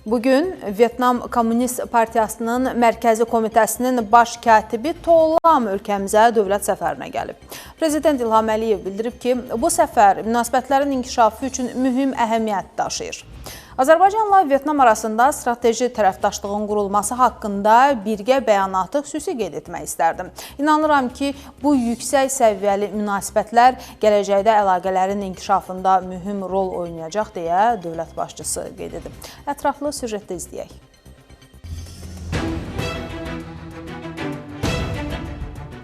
Bugün Vyetnam Komünist Partiyasının Mərkəzi Komitəsinin baş katibi To Lam ölkəmizə dövlət səfərinə gəlib. Prezident İlham Əliyev bildirib ki, bu səfər münasibətlərin inkişafı üçün mühüm əhəmiyyət daşıyır. Azərbaycanla Vyetnam arasında strateji tərəfdaşlığın qurulması haqqında birgə bəyanatı xüsusi qeyd etmək istərdim. İnanıram ki, bu yüksək səviyyəli münasibətlər gələcəkdə əlaqələrin inkişafında mühüm rol oynayacaq deyə dövlət başçısı qeyd edib. Ətraflı süjetdə izləyək.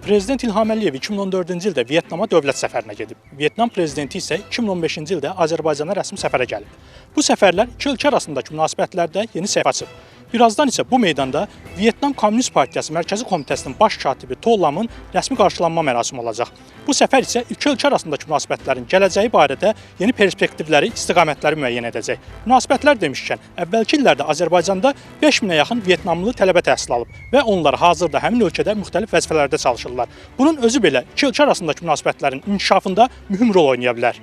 Prezident İlham Əliyev 2014-cü ildə Vyetnama dövlət səfərinə gedib. Vyetnam prezidenti isə 2015-ci ildə Azərbaycana rəsmi səfərə gəlib. Bu səfərlər iki ölkə arasındakı münasibətlərdə yeni səhifə açıb. Birazdan isə bu meydanda Vyetnam Komünist Partiyası Mərkəzi Komitəsinin baş katibi To Lamın rəsmi qarşılanma mərasimi olacaq. Bu səfər isə iki ölkə arasındakı münasibətlərin gələcəyi barədə yeni perspektivləri, istiqamətləri müəyyən edəcək. Münasibətlər demişkən, əvvəlki illərdə Azərbaycanda 5000-ə yaxın Vyetnamlı tələbə təhsil alıb və onlar hazırda həmin ölkədə müxtəlif vəzifələrdə çalışırlar. Bunun özü belə iki ölkə arasındakı münasibətlərin inkişafında mühüm rol oynaya bilər.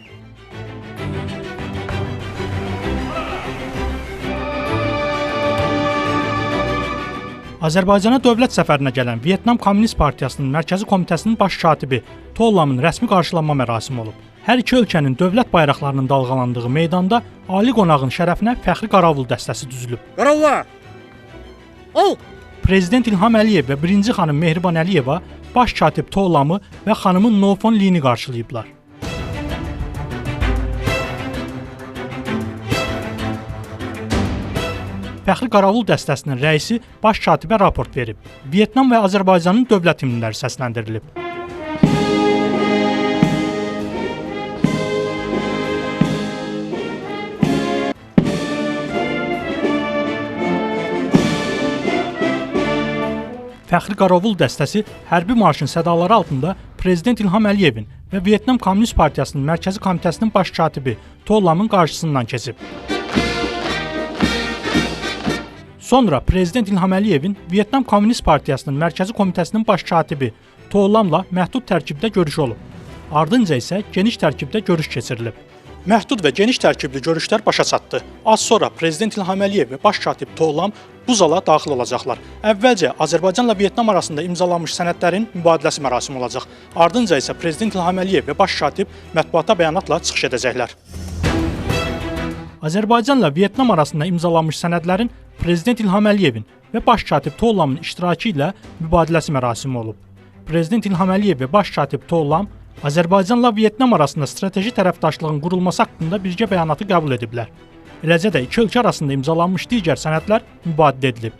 Azərbaycana dövlət səfərinə gələn Vyetnam Komünist Partiyasının Mərkəzi Komitəsinin baş katibi To Lamın rəsmi qarşılanma mərasimi olub. Hər iki ölkənin dövlət bayraqlarının dalğalandığı meydanda ali qonağın şərəfinə fəxri qaravul dəstəsi düzülüb. Qaravullar! Al! Prezident İlham Əliyev və birinci xanım Mehriban Əliyeva baş katib To Lamı və xanımı No Phan Lini qarşılayıblar. Fəxri qaravul dəstəsinin rəisi baş katibə raport verib. Vyetnam və Azərbaycanın dövlət himnləri səsləndirilib. Fəxri qaravul dəstəsi hərbi marşın sədaları altında Prezident İlham Əliyevin və Vyetnam Komünist Partiyasının Mərkəzi Komitəsinin baş katibi To Lamın qarşısından keçib. Sonra Prezident İlham Əliyevin Vyetnam Komünist Partiyasının Mərkəzi Komitəsinin baş katibi To Lamla məhdud tərkibdə görüş olub. Ardınca isə geniş tərkibdə görüş keçirilib. Məhdud və geniş tərkibli görüşlər başa çatdı. Az sonra Prezident İlham Əliyev və baş katib To Lam bu zala daxil olacaqlar. Əvvəlcə Azərbaycanla Vyetnam arasında imzalanmış sənədlərin mübadiləsi mərasimi olacaq. Ardınca isə Prezident İlham Əliyev və baş katib mətbuata bəyanatla çıxış edəcəklər. Azərbaycanla Vyetnam arasında imzalanmış sənədlərin Prezident İlham Əliyevin və baş katib To Lamın iştirakı ilə mübadiləsi mərasimi olub. Prezident İlham Əliyev və baş katib To Lam Azərbaycanla Vyetnam arasında strateji tərəfdaşlığın qurulması haqqında birgə bəyanatı qəbul ediblər. Eləcə də iki ölkə arasında imzalanmış digər sənədlər mübadilə edilib.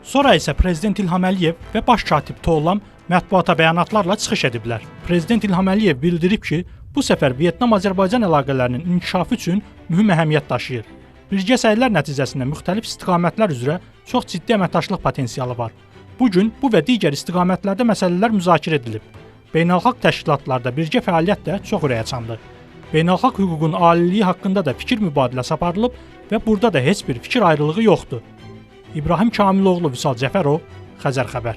Sonra isə Prezident İlham Əliyev və baş katib To Lam mətbuata bəyanatlarla çıxış ediblər. Prezident İlham Əliyev bildirib ki, bu səfər Vyetnam-Azərbaycan əlaqələrinin inkişafı üçün mühüm əhəmiyyət daşıyır. Birgə səylər nəticəsində müxtəlif istiqamətlər üzrə çox ciddi əməkdaşlıq potensialı var. Bugün bu və digər istiqamətlərdə məsələlər müzakirə edilib. Beynəlxalq təşkilatlarda birgə fəaliyyət də çox ürəkaçandır. Beynəlxalq hüququn aliliyi haqqında da fikir mübadiləsi aparılıb və burada da heç bir fikir ayrılığı yoxdur. İbrahim Kamiloğlu, Vüsal Cəfərov, Xəzər xəbər.